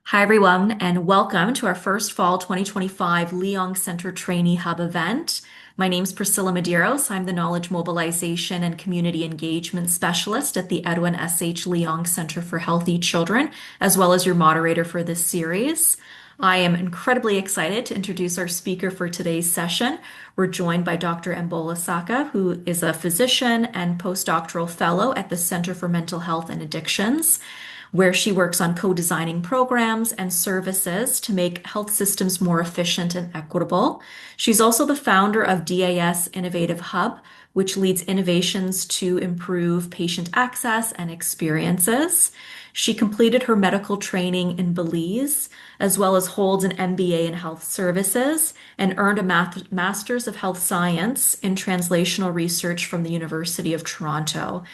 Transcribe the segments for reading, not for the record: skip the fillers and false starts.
Hi, everyone, and welcome to our first Fall 2025 Leong Center Trainee Hub event. My name is Priscilla Medeiros. I'm the Knowledge Mobilization and Community Engagement Specialist at the Edwin S.H. Leong Center for Healthy Children, as well as your moderator for this series. I am incredibly excited to introduce our speaker for today's session. We're joined by Dr. Abimbola Saka, who is a physician and postdoctoral fellow at the Center for Mental Health and Addictions, where she works on co-designing programs and services to make health systems more efficient and equitable. She's also the founder of D.A.S. Innovative Hub, which leads innovations to improve patient access and experiences. She completed her medical training in Belize, as well as holds an MBA in health services and earned a master's of health science in translational research from the University of Toronto.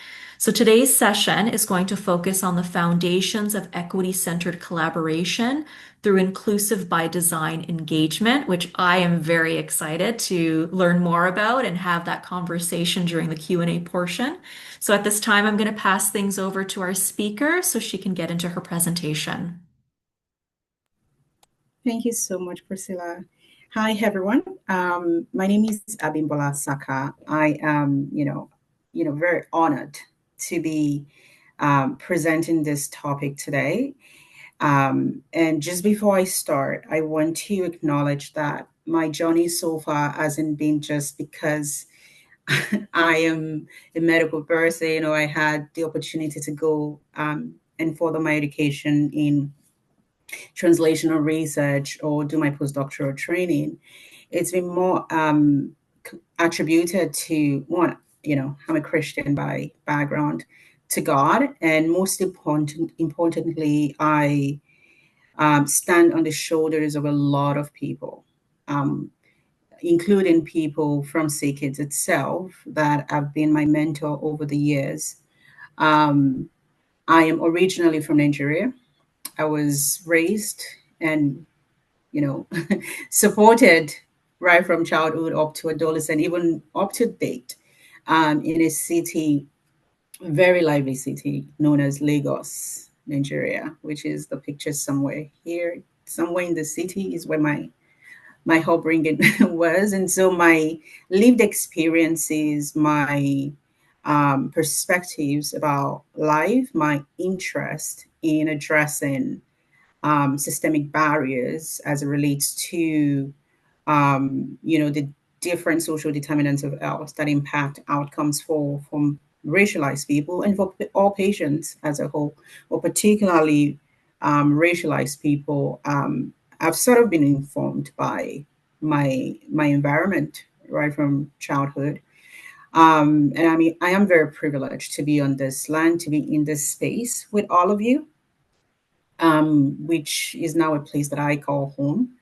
So today's session is going to focus on the foundations of equity-centered collaboration through inclusive by design engagement, which I am very excited to learn more about and have that conversation during the Q&A portion. So at this time, I'm going to pass things over to our speaker so she can get into her presentation. Thank you so much, Priscilla. Hi, everyone. My name is Abimbola Saka. I am, very honored to be presenting this topic today. And just before I start, I want to acknowledge that my journey so far hasn't been just because I am a medical person, or I had the opportunity to go and further my education in translational research or do my postdoctoral training. It's been more attributed to one, I'm a Christian by background, to God, and most importantly, I stand on the shoulders of a lot of people, including people from CKIDS itself that have been my mentor over the years. I am originally from Nigeria. I was raised and, supported right from childhood up to adolescent, even up to date, in a city, very lively city known as Lagos, Nigeria, which is the picture somewhere here. Somewhere in the city is where my upbringing was, and so my lived experiences, my perspectives about life, my interest in addressing systemic barriers as it relates to the different social determinants of health that impact outcomes from racialized people and for all patients as a whole, or particularly racialized people. I've sort of been informed by my environment right from childhood. And I mean, I am very privileged to be on this land, to be in this space with all of you, which is now a place that I call home.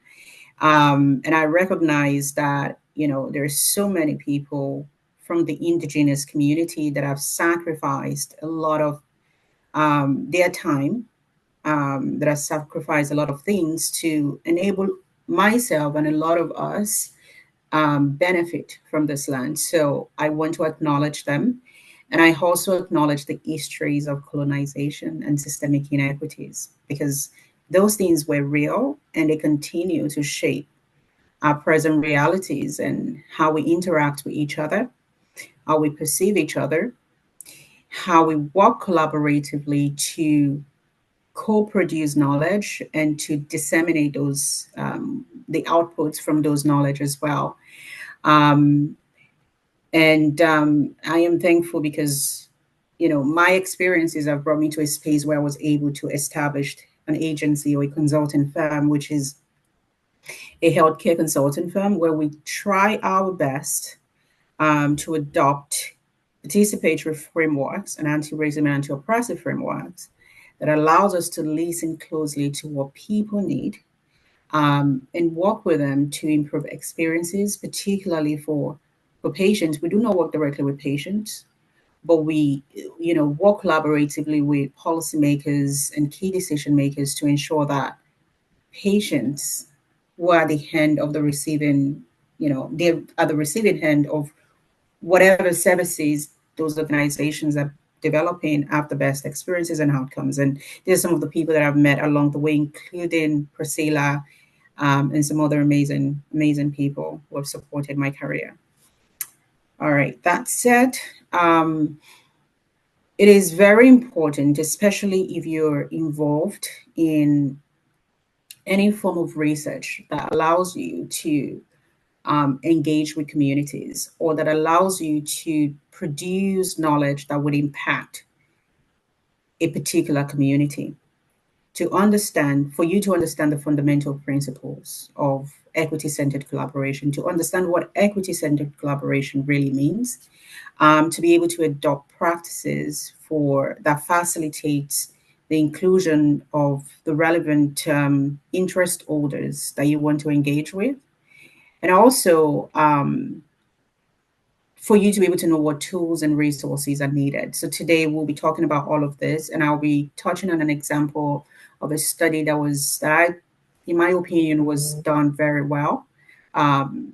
And I recognize that, there's so many people from the indigenous community that have sacrificed a lot of their time, that have sacrificed a lot of things to enable myself and a lot of us benefit from this land. So I want to acknowledge them. And I also acknowledge the histories of colonization and systemic inequities, because those things were real and they continue to shape our present realities and how we interact with each other, how we perceive each other, how we work collaboratively to co-produce knowledge and to disseminate those the outputs from those knowledge as well. Um, and I am thankful because, my experiences have brought me to a space where I was able to establish an agency or a consulting firm, which is a healthcare consulting firm, where we try our best to adopt participatory frameworks and anti-racism and anti-oppressive frameworks that allows us to listen closely to what people need, and work with them to improve experiences, particularly for patients. We do not work directly with patients, but we, work collaboratively with policymakers and key decision makers to ensure that patients who are the hand of the receiving, they're at the receiving end of whatever services those organizations are developing have the best experiences and outcomes. And these are some of the people that I've met along the way, including Priscilla, and some other amazing people who have supported my career. All right, that said, it is very important, especially if you're involved in any form of research that allows you to engage with communities or that allows you to produce knowledge that would impact a particular community. For you to understand the fundamental principles of equity centered collaboration, to understand what equity centered collaboration really means, to be able to adopt practices for that facilitates the inclusion of the relevant interest holders that you want to engage with, and also for you to be able to know what tools and resources are needed. So today we'll be talking about all of this, and I'll be touching on an example of a study in my opinion, was done very well,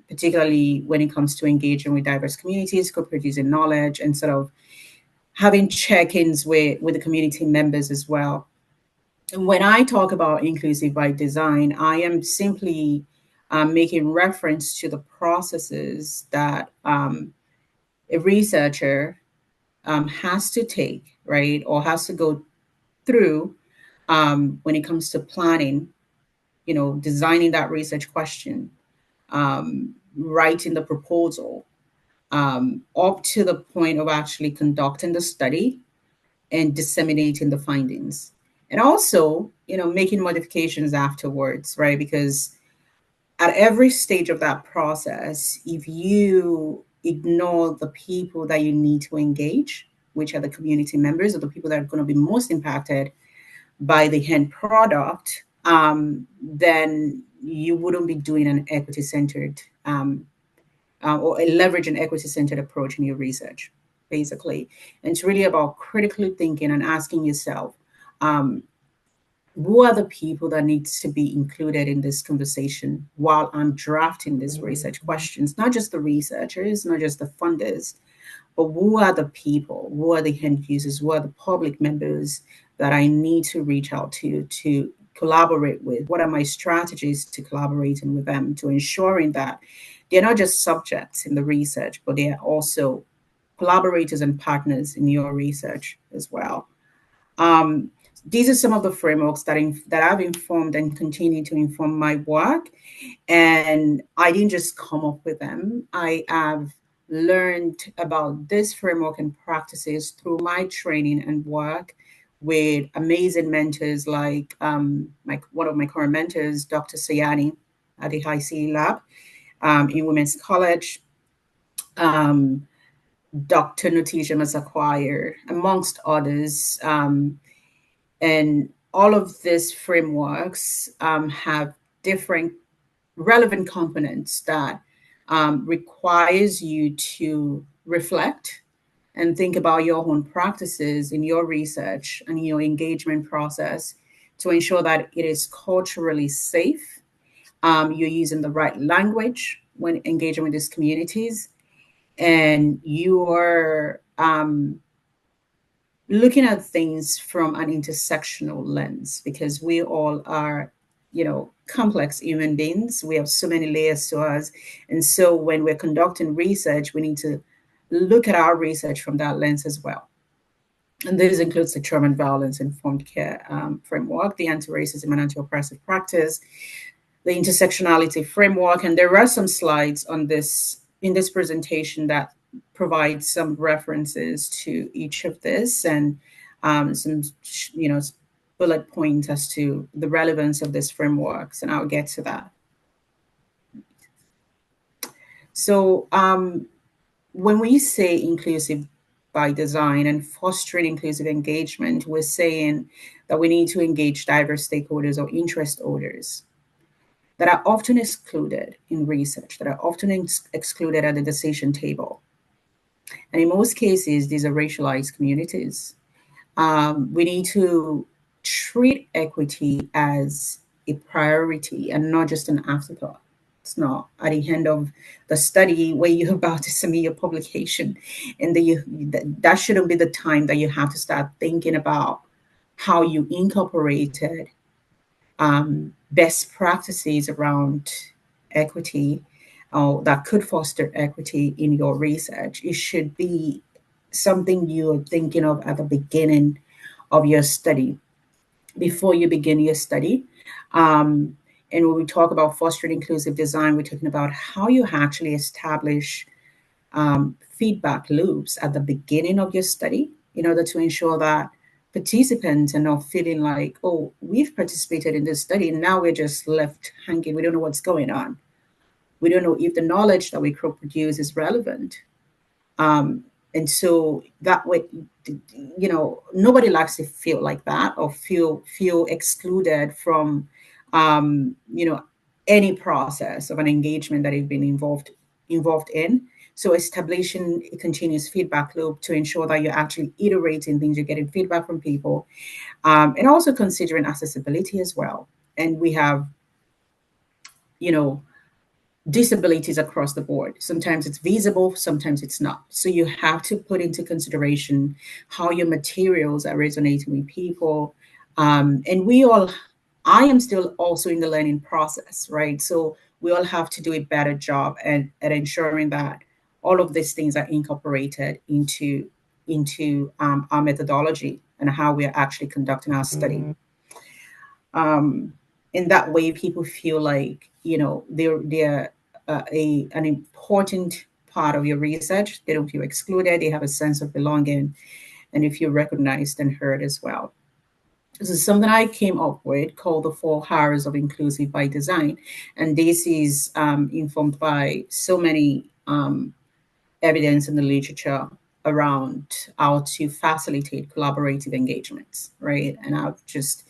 particularly when it comes to engaging with diverse communities, co-producing knowledge, and sort of having check-ins with the community members as well. And when I talk about inclusive by design, I am simply making reference to the processes that a researcher has to take, right, or has to go through when it comes to planning, designing that research question, writing the proposal, up to the point of actually conducting the study and disseminating the findings. And also, making modifications afterwards, right? Because at every stage of that process, if you ignore the people that you need to engage, which are the community members or the people that are going to be most impacted by the end product, then you wouldn't be doing an equity centered or leverage an equity centered approach in your research, basically. And it's really about critically thinking and asking yourself, um, who are the people that needs to be included in this conversation while I'm drafting these research questions? Not just the researchers, not just the funders, but who are the people, who are the end users, who are the public members that I need to reach out to collaborate with? What are my strategies to collaborating with them, to ensuring that they're not just subjects in the research, but they are also collaborators and partners in your research as well. Um, these are some of the frameworks that I've informed and continue to inform my work. And I didn't just come up with them. I have learned about this framework and practices through my training and work with amazing mentors like one of my current mentors, Dr. Sayani at the High C Lab in Women's College, Dr. Nutisha Masakwire, amongst others. And all of these frameworks have different relevant components that requires you to reflect and think about your own practices in your research and your engagement process to ensure that it is culturally safe. You're using the right language when engaging with these communities, and you're looking at things from an intersectional lens because we all are, complex human beings. We have so many layers to us. And so when we're conducting research, we need to look at our research from that lens as well. And this includes the trauma and violence informed care framework, the anti-racism and anti-oppressive practice, the intersectionality framework. And there are some slides on this in this presentation that provide some references to each of this and some, bullet points as to the relevance of these frameworks. And I'll get to that. So when we say inclusive by design and fostering inclusive engagement, we're saying that we need to engage diverse stakeholders or interest holders that are often excluded in research, that are often excluded at the decision table. And in most cases, these are racialized communities. We need to treat equity as a priority and not just an afterthought. It's not at the end of the study where you're about to submit your publication, and then that shouldn't be the time that you have to start thinking about how you incorporated best practices around equity that could foster equity in your research. It should be something you're thinking of at the beginning of your study, before you begin your study. Um, and when we talk about fostering inclusive design, we're talking about how you actually establish feedback loops at the beginning of your study in order to ensure that participants are not feeling like, oh, we've participated in this study, and now we're just left hanging. We don't know what's going on. We don't know if the knowledge that we produce is relevant. Um, and so that way, nobody likes to feel like that, or feel excluded from, you know, any process of an engagement that they've been involved in. So establishing a continuous feedback loop to ensure that you're actually iterating things, you're getting feedback from people, and also considering accessibility as well. And we have, you know, disabilities across the board. Sometimes it's visible, sometimes it's not. So you have to put into consideration how your materials are resonating with people. And I am still also in the learning process, right? So we all have to do a better job at ensuring that all of these things are incorporated into our methodology and how we are actually conducting our study. Um, in that way, people feel like, they're an important part of your research. They don't feel excluded. They have a sense of belonging, and they feel recognized and heard as well. This is something I came up with called the 4 hours of inclusive by design, and this is informed by so many evidence in the literature around how to facilitate collaborative engagements, right? And I've just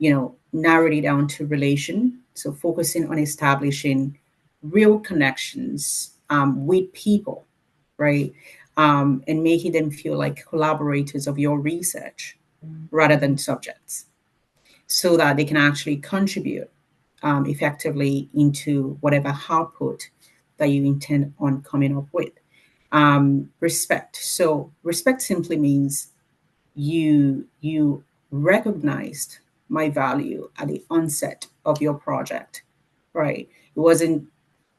narrowed it down to relation. So focusing on establishing real connections with people, right? And making them feel like collaborators of your research rather than subjects, so that they can actually contribute effectively into whatever output that you intend on coming up with. Respect. So respect simply means you recognized my value at the onset of your project, right? It wasn't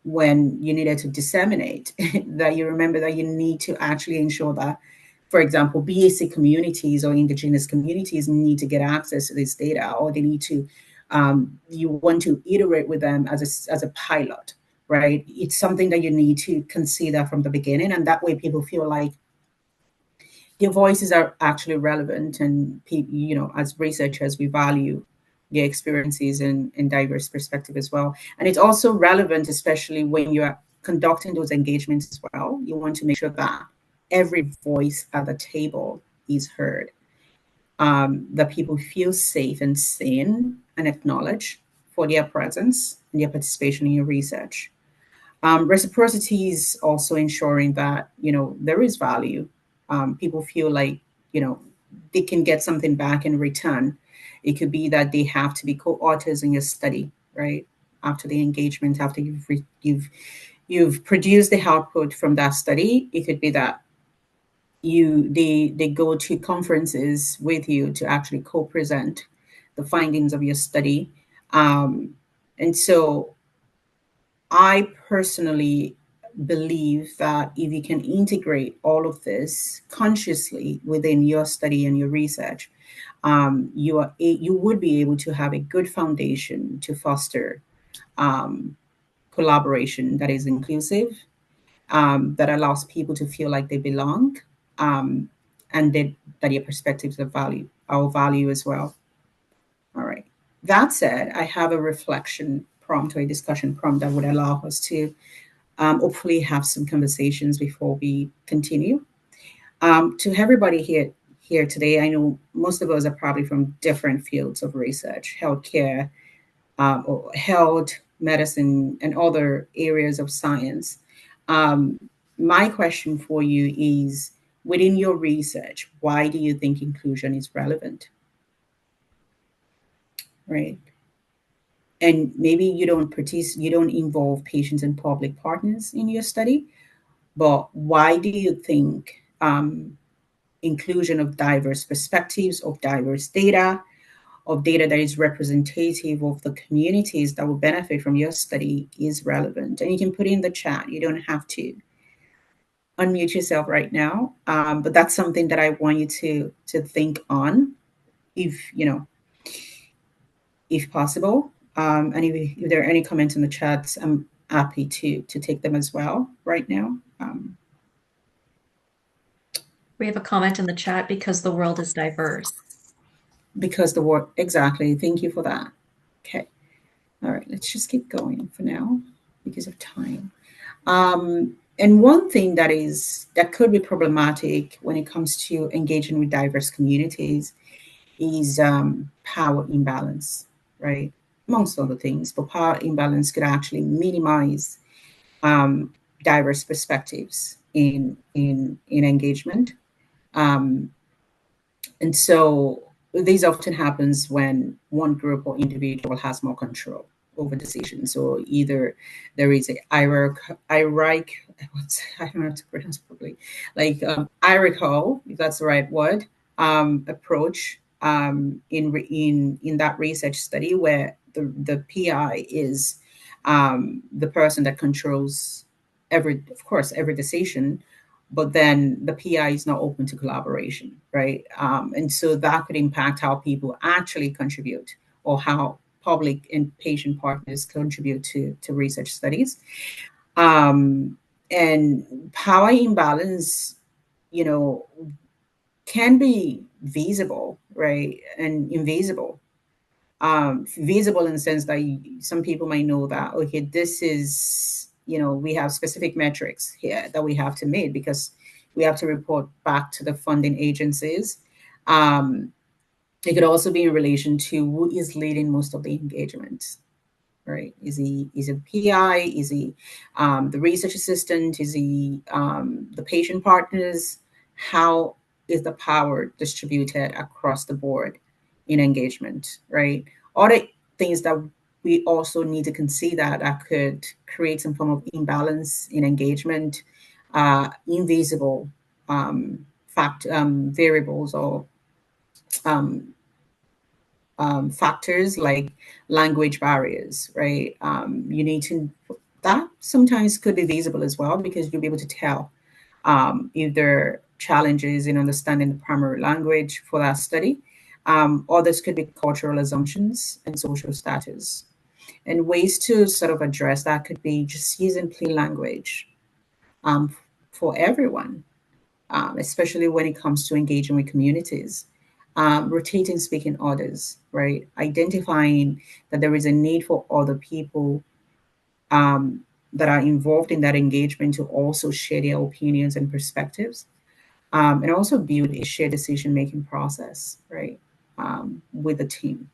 when you needed to disseminate that you remember that you need to actually ensure that, for example, BAC communities or indigenous communities need to get access to this data, or they need to, you want to iterate with them as a pilot, right? It's something that you need to consider from the beginning, and that way people feel like their voices are actually relevant, and as researchers we value their experiences and diverse perspective as well. And it's also relevant, especially when you're conducting those engagements as well. You want to make sure that every voice at the table is heard, that people feel safe and seen and acknowledged for their presence and their participation in your research. Reciprocity is also ensuring that there is value. People feel like they can get something back in return. It could be that they have to be co-authors in your study, right? After the engagement, after you've produced the output from that study, it could be that they go to conferences with you to actually co-present the findings of your study. And so I personally believe that if you can integrate all of this consciously within your study and your research, you would be able to have a good foundation to foster um, collaboration that is inclusive, that allows people to feel like they belong, um, and that your perspectives of value, our value as well. All right. That said, I have a reflection prompt or a discussion prompt that would allow us to hopefully have some conversations before we continue. To everybody here today, I know most of us are probably from different fields of research, healthcare, or health, medicine, and other areas of science. Um, my question for you is, within your research, why do you think inclusion is relevant? Right. and maybe you don't involve patients and public partners in your study, but why do you think inclusion of diverse perspectives, of diverse data, of data that is representative of the communities that will benefit from your study is relevant? And you can put it in the chat. You don't have to unmute yourself right now, but that's something that I want you to think on, if if possible. And if there are any comments in the chat, I'm happy to take them as well right now. We have a comment in the chat: because the world is diverse. Because the world, exactly. Thank you for that. Okay. All right. Let's just keep going for now because of time. And one thing that could be problematic when it comes to engaging with diverse communities is power imbalance, right? Amongst other things, but power imbalance could actually minimize um, diverse perspectives in engagement. Um, and so this often happens when one group or individual has more control over decisions. So either there is a I don't know how to pronounce properly, like hierarchical, if that's the right word, approach in that research study where the PI is the person that controls every decision, but then the PI is not open to collaboration, right? And so that could impact how people actually contribute, or how public and patient partners contribute to research studies. Um, and power imbalance, you know, can be visible, right, and invisible. Visible in the sense that some people might know that, okay, this is, we have specific metrics here that we have to meet because we have to report back to the funding agencies. Um, it could also be in relation to who is leading most of the engagement, right? Is he a PI? Is he the research assistant? Is he the patient partners? How is the power distributed across the board in engagement, right? Other things that we also need to consider that could create some form of imbalance in engagement, invisible variables or um, factors like language barriers, right? You need to, that sometimes could be visible as well because you'll be able to tell if there are challenges in understanding the primary language for that study. Others could be cultural assumptions and social status. And ways to sort of address that could be just using plain language um, for everyone, especially when it comes to engaging with communities. Rotating speaking orders, right? Identifying that there is a need for other people um, that are involved in that engagement to also share their opinions and perspectives, and also build a shared decision making process, right, with the team.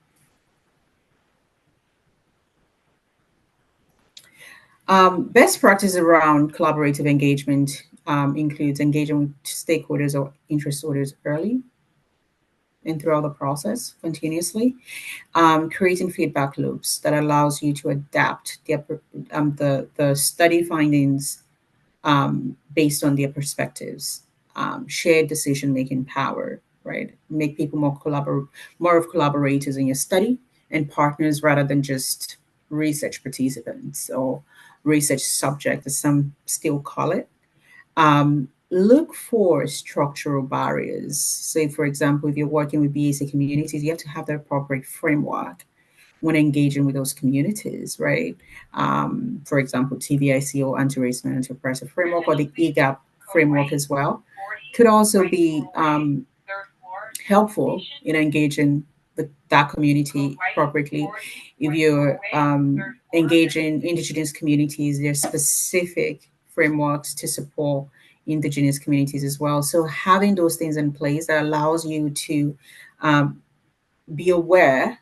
Best practice around collaborative engagement includes engaging with stakeholders or interest holders early and throughout the process continuously, creating feedback loops that allows you to adapt the study findings based on their perspectives, shared decision making power, right? Make people more of collaborators in your study and partners rather than just research participants or research subject, as some still call it. Look for structural barriers. Say, for example, if you're working with BAC communities, you have to have the appropriate framework when engaging with those communities, right? For example, TVIC or anti-racist enterprise framework, or the EGAP framework as well, could also be helpful in engaging that community appropriately. If you're engaging indigenous communities, there's specific frameworks to support indigenous communities as well. So having those things in place that allows you to um, be aware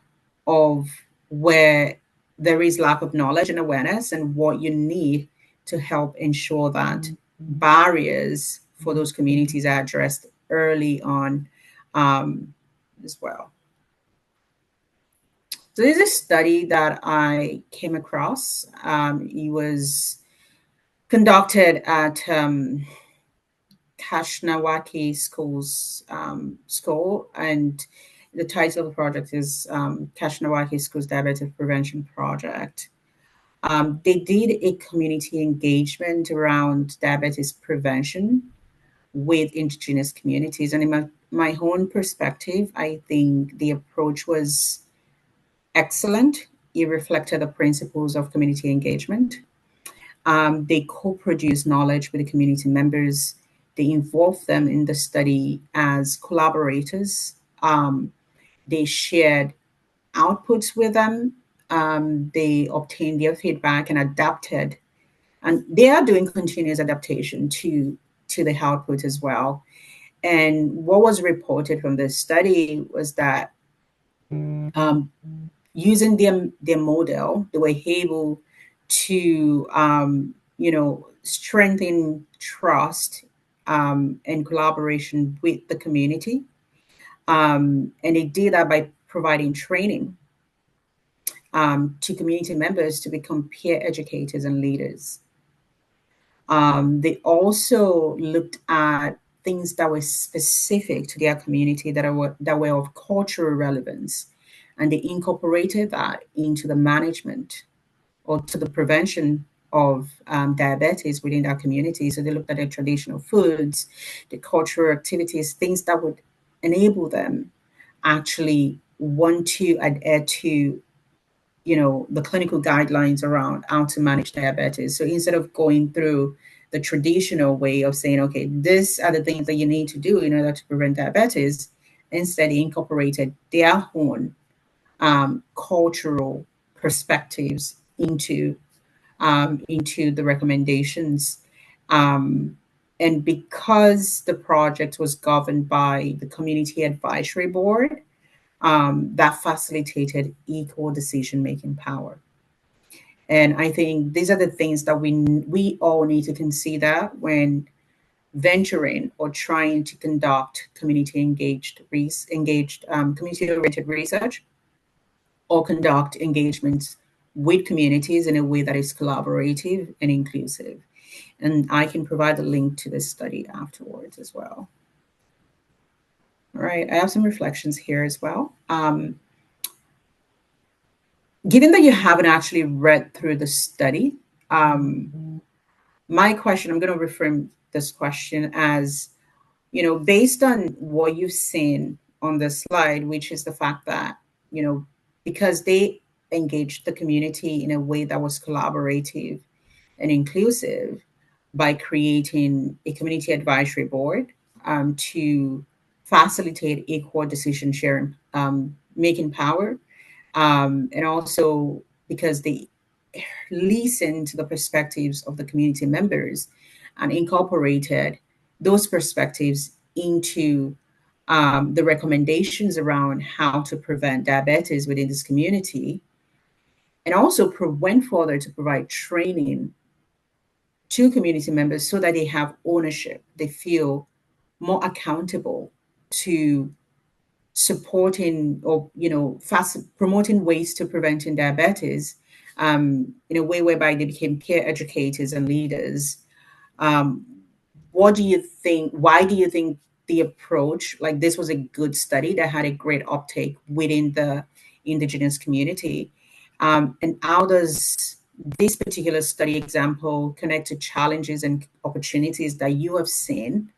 of where there is lack of knowledge and awareness and what you need to help ensure that barriers for those communities are addressed early on, as well. So this is a study that I came across. It was conducted at Kashnawaki School, and the title of the project is Kashnawaki School's Diabetes Prevention Project. They did a community engagement around diabetes prevention with indigenous communities. And in my own perspective, I think the approach was excellent. It reflected the principles of community engagement. They co-produce knowledge with the community members. They involve them in the study as collaborators. They shared outputs with them. They obtained their feedback and adapted. And they are doing continuous adaptation to the output as well. And what was reported from this study was that um, using their model, they were able to, strengthen trust and collaboration with the community. And they did that by providing training to community members to become peer educators and leaders. They also looked at things that were specific to their community that were of cultural relevance, and they incorporated that into the management or to the prevention of diabetes within our community. So they looked at the traditional foods, the cultural activities, things that would enable them actually want to adhere to the clinical guidelines around how to manage diabetes. So instead of going through the traditional way of saying, okay, these are the things that you need to do in order to prevent diabetes, instead they incorporated their own cultural perspectives into the recommendations. Um, and because the project was governed by the Community Advisory Board, that facilitated equal decision making power. And I think these are the things that we all need to consider when venturing or trying to conduct community oriented research or conduct engagements with communities in a way that is collaborative and inclusive. And I can provide a link to this study afterwards as well. All right, I have some reflections here as well. Given that you haven't actually read through the study, my question, I'm going to reframe this question as, based on what you've seen on the slide, which is the fact that, because they engaged the community in a way that was collaborative and inclusive by creating a community advisory board to facilitate equal decision sharing, making power, and also because they listened to the perspectives of the community members and incorporated those perspectives into the recommendations around how to prevent diabetes within this community, and also went further to provide training to community members so that they have ownership, they feel more accountable to supporting or fast promoting ways to preventing diabetes in a way whereby they became peer educators and leaders. um, what do you think? Why do you think the approach like this was a good study that had a great uptake within the indigenous community? And how does this particular study example connect to challenges and opportunities that you have seen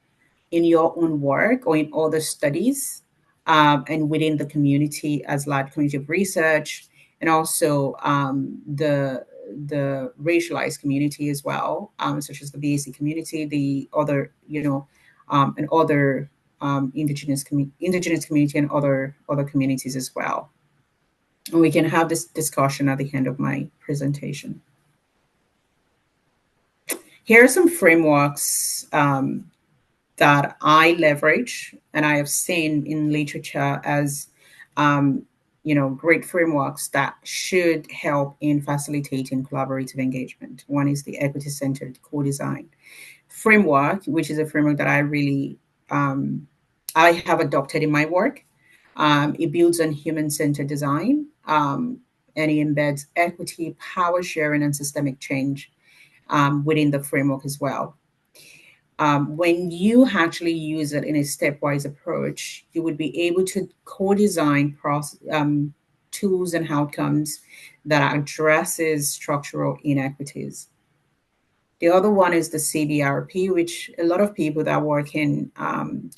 in your own work or in other studies, and within the community as large community of research, and also the racialized community as well, such as the BAC community, the other, and other indigenous community and other communities as well. And we can have this discussion at the end of my presentation. Here are some frameworks that I leverage and I have seen in literature as great frameworks that should help in facilitating collaborative engagement. One is the equity-centered co-design framework, which is a framework that I have adopted in my work. It builds on human-centered design, um, and it embeds equity, power sharing, and systemic change within the framework as well. When you actually use it in a stepwise approach, you would be able to co-design tools and outcomes that addresses structural inequities. The other one is the CBRP, which a lot of people that work in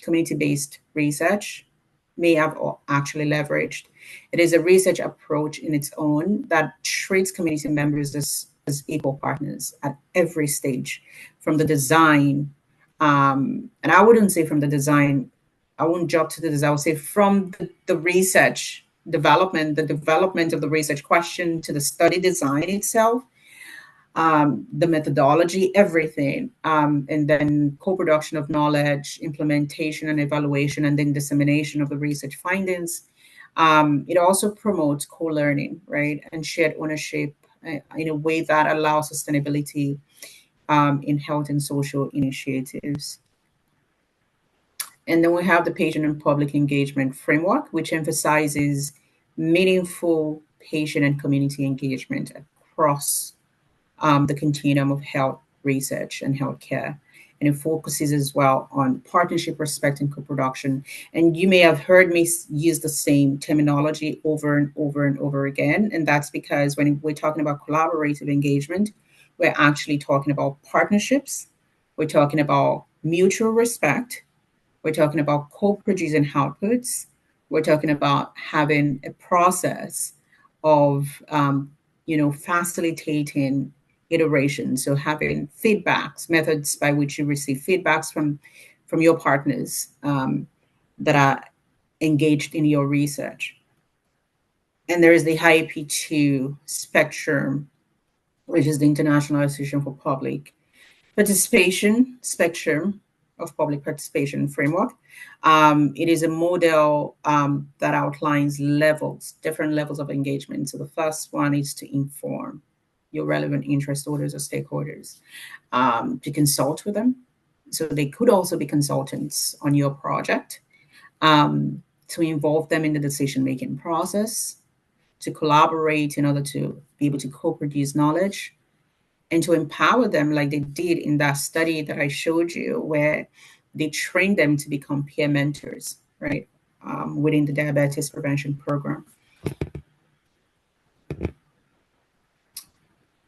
community-based research may have actually leveraged. It is a research approach in its own that treats community members as equal partners at every stage, from the design. And I wouldn't say from the design, I wouldn't jump to the design, I would say from the research development, the development of the research question to the study design itself, the methodology, everything, and then co-production of knowledge, implementation and evaluation, and then dissemination of the research findings. It also promotes co-learning, right, and shared ownership in a way that allows sustainability in health and social initiatives. And then we have the patient and public engagement framework, which emphasizes meaningful patient and community engagement across the continuum of health research and healthcare. And it focuses as well on partnership, respect, and co-production. And you may have heard me use the same terminology over and over and over again. And that's because when we're talking about collaborative engagement, we're actually talking about partnerships. We're talking about mutual respect. We're talking about co-producing outputs. We're talking about having a process of, facilitating iteration. So having feedbacks, methods by which you receive feedbacks from your partners that are engaged in your research. And there is the IAP2 spectrum, which is the International Association for Public Participation spectrum of public participation framework. It is a model that outlines different levels of engagement. So the first one is to inform your relevant interest holders or stakeholders, to consult with them. So they could also be consultants on your project, to involve them in the decision-making process, to collaborate in order to be able to co-produce knowledge, and to empower them like they did in that study that I showed you, where they trained them to become peer mentors, right, within the diabetes prevention program.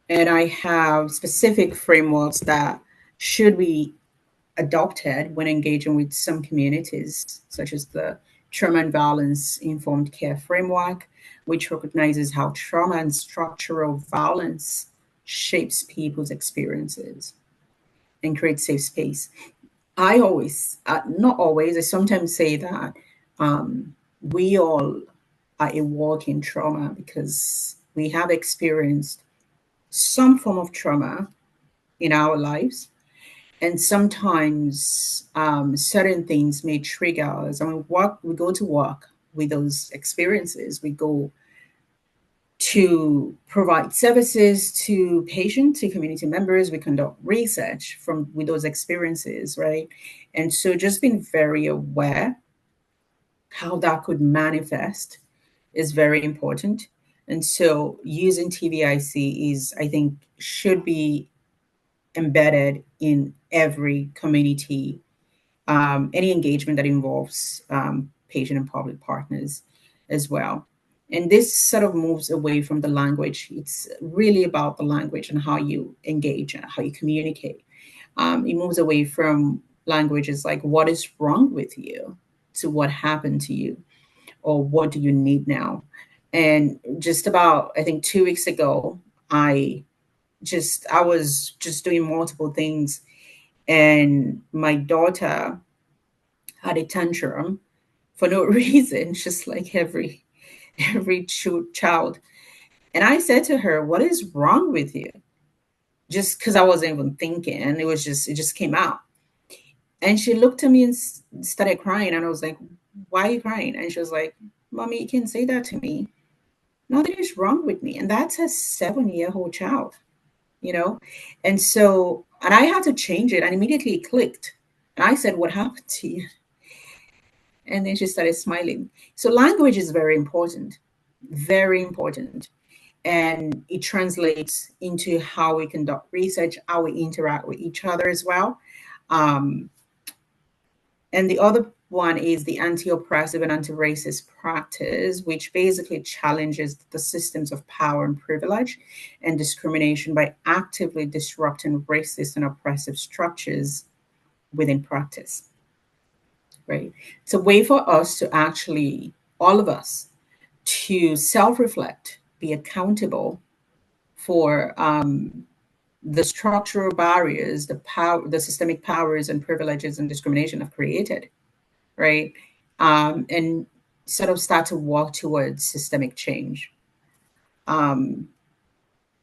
And I have specific frameworks that should be adopted when engaging with some communities, such as the Trauma and Violence Informed Care Framework, which recognizes how trauma and structural violence shapes people's experiences and creates safe space. I always, not always, I sometimes say that we all are a walking trauma because we have experienced some form of trauma in our lives. And sometimes certain things may trigger us. I mean, we go to work with those experiences. We go to provide services to patients, to community members. We conduct research from with those experiences, right? And so just being very aware how that could manifest is very important. And so using TVIC is, I think, should be embedded in every community, any engagement that involves patient and public partners as well. And this sort of moves away from the language. It's really about the language and how you engage and how you communicate. It moves away from languages like what is wrong with you to what happened to you or what do you need now. And just about, I think 2 weeks ago, I was just doing multiple things, and my daughter had a tantrum for no reason, just like every child. And I said to her, "What is wrong with you?" Just because I wasn't even thinking, it just came out. And she looked at me and started crying, and I was like, "Why are you crying?" And she was like, "Mommy, you can't say that to me. Nothing is wrong with me." And that's a 7-year-old child, you know? And so, and I had to change it, and immediately it clicked. And I said, "What happened to you?" And then she started smiling. So language is very important. Very important. And it translates into how we conduct research, how we interact with each other as well. Um, and the other one is the anti-oppressive and anti-racist practice, which basically challenges the systems of power and privilege and discrimination by actively disrupting racist and oppressive structures within practice. Right? It's a way for us to actually, all of us, to self-reflect, be accountable for the structural barriers, the power, the systemic powers and privileges and discrimination have created, right? And sort of start to walk towards systemic change. Um,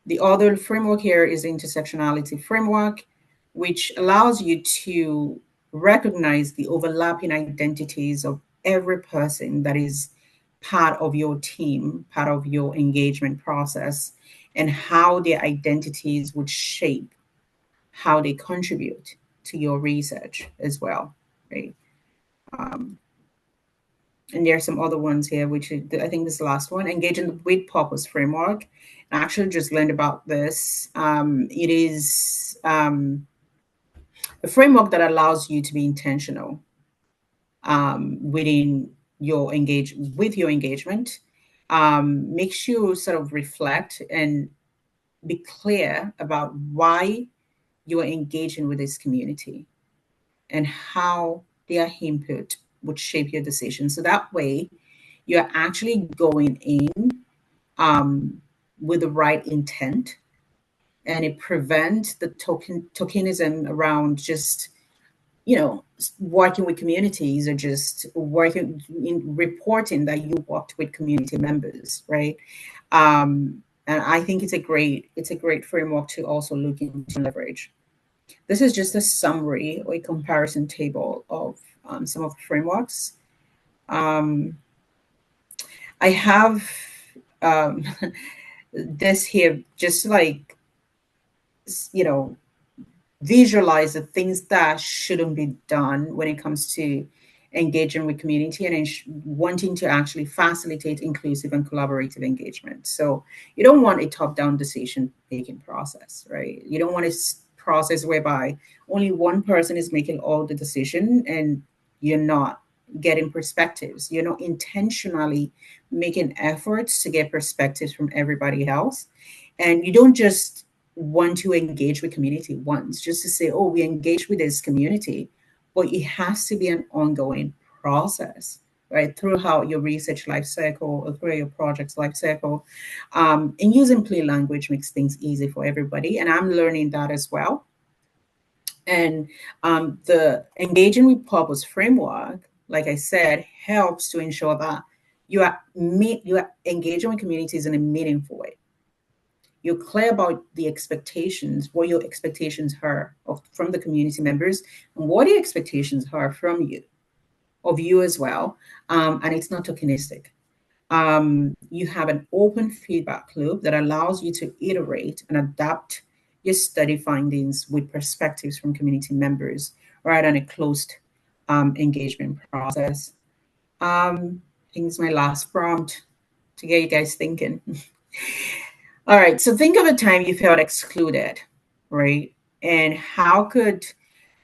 the other framework here is the intersectionality framework, which allows you to recognize the overlapping identities of every person that is part of your team, part of your engagement process, and how their identities would shape how they contribute to your research as well, right? Um, and there are some other ones here, which I think this is the last one, engaging with purpose framework. I actually just learned about this. It is a framework that allows you to be intentional within your engagement. Makes you sort of reflect and be clear about why you are engaging with this community and how their input would shape your decision. So that way, you're actually going in with the right intent, and it prevents the tokenism around just working with communities or just working in reporting that you worked with community members, right? And I think it's a great framework to also look into leverage. This is just a summary or a comparison table of some of the frameworks. Um, I have um, this here just like, you know, visualize the things that shouldn't be done when it comes to engaging with community and wanting to actually facilitate inclusive and collaborative engagement. So you don't want a top-down decision making process, right? You don't want a process whereby only one person is making all the decision and you're not getting perspectives. You're not intentionally making efforts to get perspectives from everybody else. And you don't just want to engage with community once, just to say, oh, we engage with this community, but it has to be an ongoing process, right? Throughout your research life cycle or through your project's life cycle. And using plain language makes things easy for everybody. And I'm learning that as well. And the engaging with purpose framework, like I said, helps to ensure that you are engaging with communities in a meaningful way. You're clear about the expectations, what your expectations are from the community members, and what the expectations are from you, of you as well. And it's not tokenistic. You have an open feedback loop that allows you to iterate and adapt your study findings with perspectives from community members rather than a closed engagement process. I think it's my last prompt to get you guys thinking. All right, so think of a time you felt excluded, right? And how could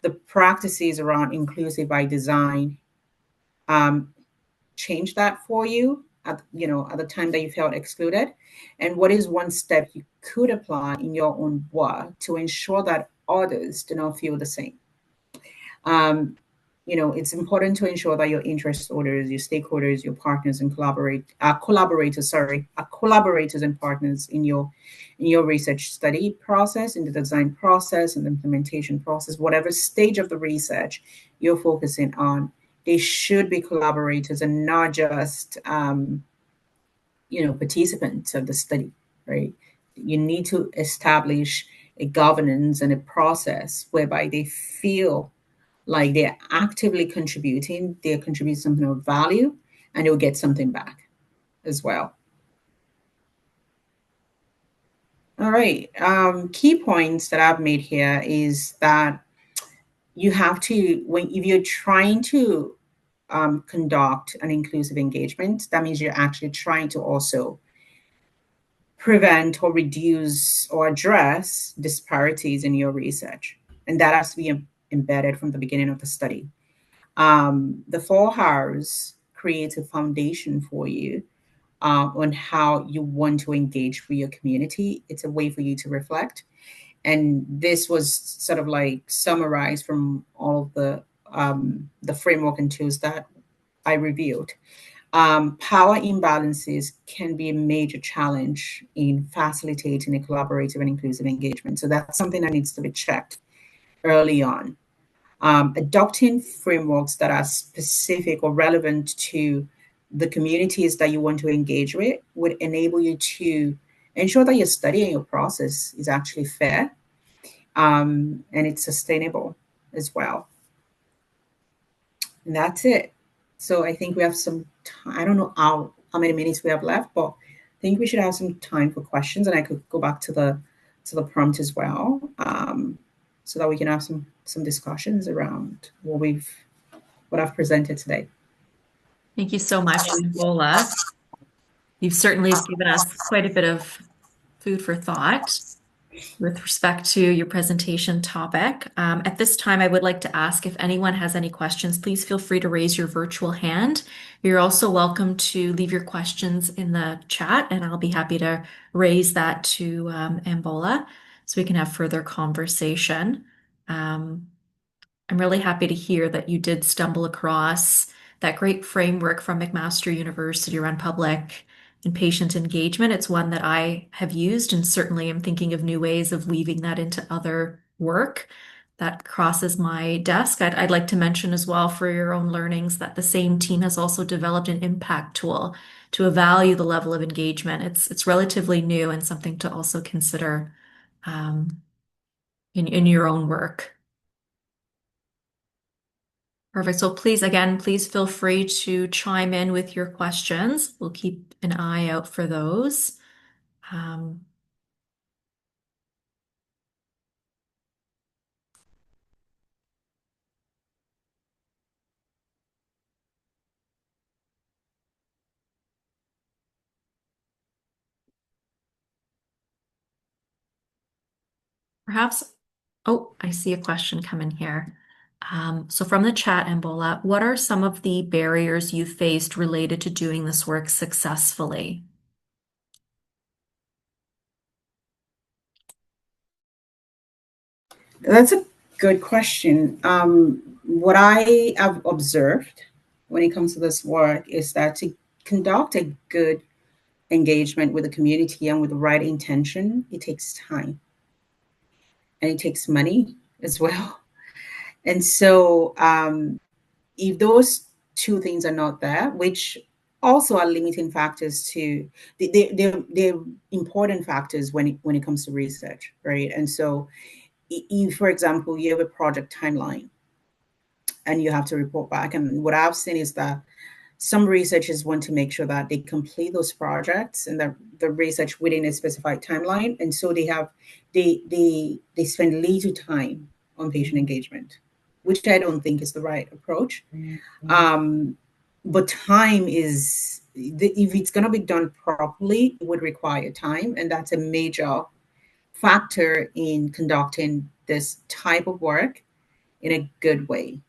the practices around inclusive by design um, change that for you at the time that you felt excluded? And what is one step you could apply in your own work to ensure that others do not feel the same? Um, it's important to ensure that your interest holders, your stakeholders, your partners and collaborators and partners in your research study process, in the design process and the implementation process, whatever stage of the research you're focusing on, they should be collaborators and not just participants of the study, right? You need to establish a governance and a process whereby they feel like they're actively contributing, they're contributing something of value, and they'll get something back as well. All right. Key points that I've made here is that you have to, if you're trying to conduct an inclusive engagement, that means you're actually trying to also prevent or reduce or address disparities in your research. And that has to be embedded from the beginning of the study. The 4 hours creates a foundation for you on how you want to engage with your community. It's a way for you to reflect. And this was sort of like summarized from all of the framework and tools that I reviewed. Power imbalances can be a major challenge in facilitating a collaborative and inclusive engagement. So that's something that needs to be checked early on. Adopting frameworks that are specific or relevant to the communities that you want to engage with would enable you to ensure that your study and your process is actually fair, and it's sustainable as well. And that's it. So I think we have some time. I don't know how many minutes we have left, but I think we should have some time for questions, and I could go back to the prompt as well, so that we can have some discussions around what I've presented today. Thank you so much, Abimbola. You've certainly given us quite a bit of food for thought with respect to your presentation topic. At this time, I would like to ask if anyone has any questions, please feel free to raise your virtual hand. You're also welcome to leave your questions in the chat, and I'll be happy to raise that to Abimbola so we can have further conversation. I'm really happy to hear that you did stumble across that great framework from McMaster University around public and patient engagement. It's one that I have used, and certainly am thinking of new ways of weaving that into other work that crosses my desk. I'd like to mention as well for your own learnings that the same team has also developed an impact tool to evaluate the level of engagement. It's relatively new and something to also consider in your own work. Perfect. So please feel free to chime in with your questions. We'll keep an eye out for those. Um, Perhaps, oh, I see a question come in here. So from the chat, Abimbola, what are some of the barriers you faced related to doing this work successfully? That's a good question. What I have observed when it comes to this work is that to conduct a good engagement with the community and with the right intention, it takes time and it takes money as well. And so, if those two things are not there, which also are limiting factors to, they're important factors when it comes to research, right? And so, if, for example, you have a project timeline and you have to report back, and what I've seen is that some researchers want to make sure that they complete those projects and the research within a specified timeline, and so they spend little time on patient engagement, which I don't think is the right approach. But time is, if it's going to be done properly, it would require time, and that's a major factor in conducting this type of work in a good way.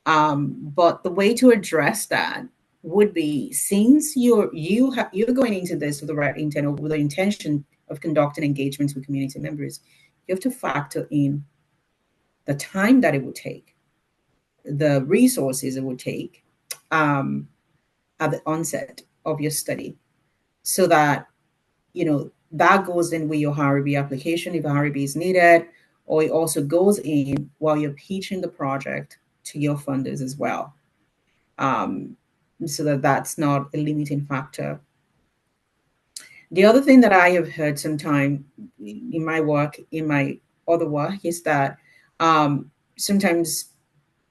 But the way to address that would be, since you're going into this with the right intent, or with the intention of conducting engagements with community members, you have to factor in the time that it would take, the resources it would take, at the onset of your study, so that that goes in with your HRB application if HRB is needed, or it also goes in while you're pitching the project to your funders as well, so that that's not a limiting factor. The other thing that I have heard sometime in my work, in my other work, is that sometimes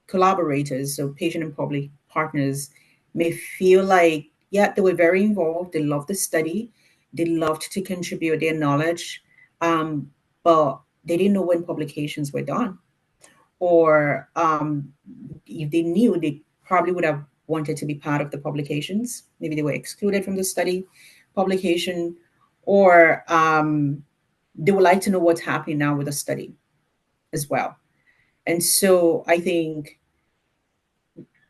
collaborators, so patient and public partners, may feel like, yeah, they were very involved, they loved the study, they loved to contribute their knowledge, but they didn't know when publications were done, or if they knew, they probably would have wanted to be part of the publications. Maybe they were excluded from the study publication, or they would like to know what's happening now with the study as well. And so I think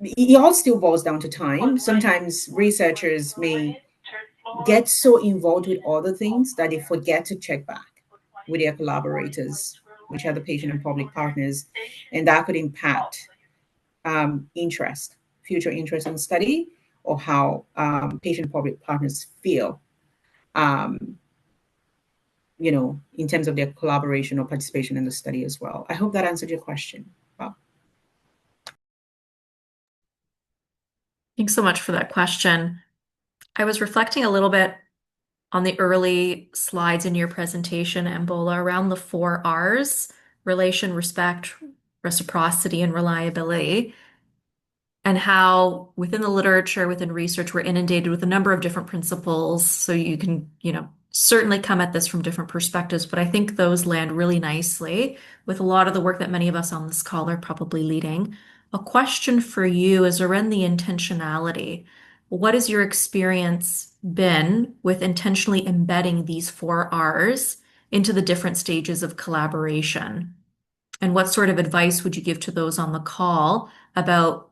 it all still boils down to time. Sometimes researchers may get so involved with other things that they forget to check back with their collaborators, which are the patient and public partners, and that could impact interest, future interest in study, or how patient and public partners feel, um, in terms of their collaboration or participation in the study as well. I hope that answered your question. Wow. Thanks so much for that question. I was reflecting a little bit on the early slides in your presentation, Abimbola, around the 4 Rs: relation, respect, reciprocity, and reliability, and how within the literature, within research, we're inundated with a number of different principles. So you can, certainly come at this from different perspectives, but I think those land really nicely with a lot of the work that many of us on this call are probably leading. A question for you is around the intentionality. What has your experience been with intentionally embedding these 4 Rs into the different stages of collaboration? And what sort of advice would you give to those on the call about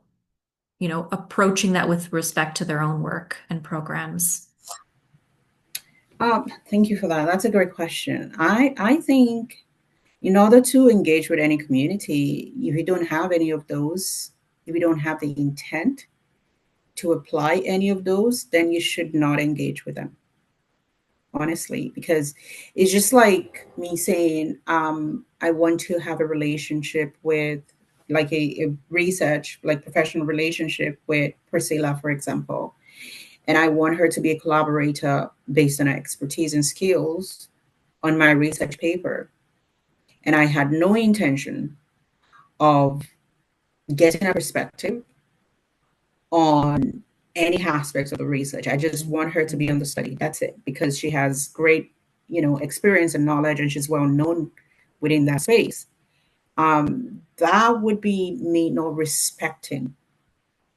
approaching that with respect to their own work and programs? Thank you for that. That's a great question. I think in order to engage with any community, if you don't have any of those, if you don't have the intent to apply any of those, then you should not engage with them, honestly, because it's just like me saying, I want to have a relationship with, like a research, like professional relationship with Priscilla, for example, and I want her to be a collaborator based on her expertise and skills on my research paper. And I had no intention of getting a perspective on any aspects of the research. I just want her to be on the study. That's it, because she has great, experience and knowledge, and she's well known within that space. That would be me not respecting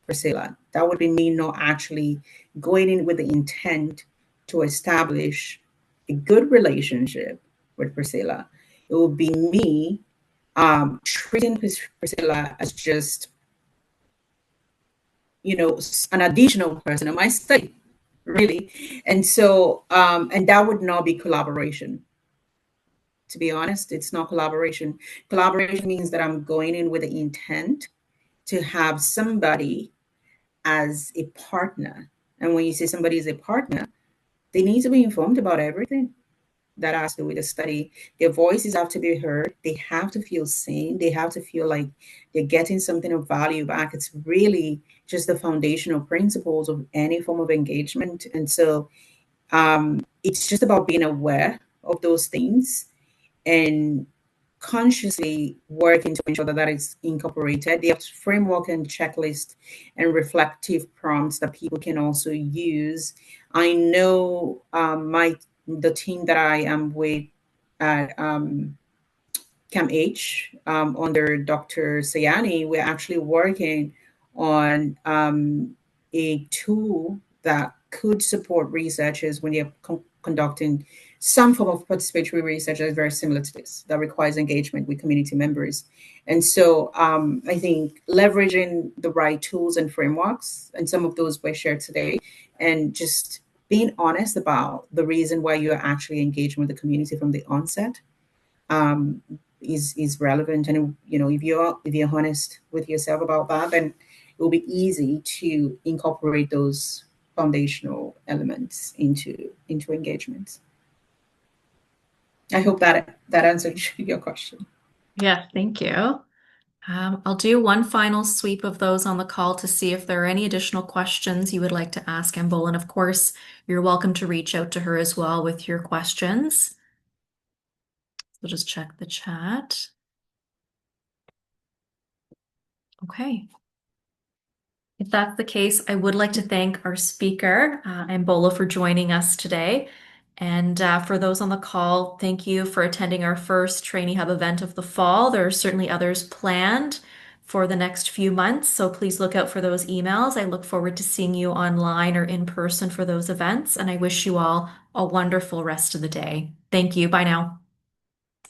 Priscilla. That would be me not actually going in with the intent to establish a good relationship with Priscilla. It would be me treating Priscilla as just, an additional person in my study, really. And so, and that would not be collaboration. To be honest, it's not collaboration. Collaboration means that I'm going in with the intent to have somebody as a partner. And when you say somebody is a partner, they need to be informed about everything that has to do with the study. Their voices have to be heard. They have to feel seen. They have to feel like they're getting something of value back. It's really just the foundational principles of any form of engagement. And so it's just about being aware of those things and consciously working to ensure that that is incorporated. The framework and checklist and reflective prompts that people can also use. I know the team that I am with at CAMH under Dr. Sayani, we're actually working on a tool that could support researchers when they're conducting some form of participatory research that is very similar to this, that requires engagement with community members. And so I think leveraging the right tools and frameworks, and some of those were shared today, and just being honest about the reason why you're actually engaging with the community from the onset um, is relevant. And if you're honest with yourself about that, then it will be easy to incorporate those foundational elements into engagements. I hope that answered your question. Yeah, thank you. I'll do one final sweep of those on the call to see if there are any additional questions you would like to ask Abimbola. And of course, you're welcome to reach out to her as well with your questions. So just check the chat. Okay. If that's the case, I would like to thank our speaker, Abimbola, for joining us today. And for those on the call, thank you for attending our first Trainee Hub event of the fall. There are certainly others planned for the next few months. So please look out for those emails. I look forward to seeing you online or in person for those events. And I wish you all a wonderful rest of the day. Thank you. Bye now.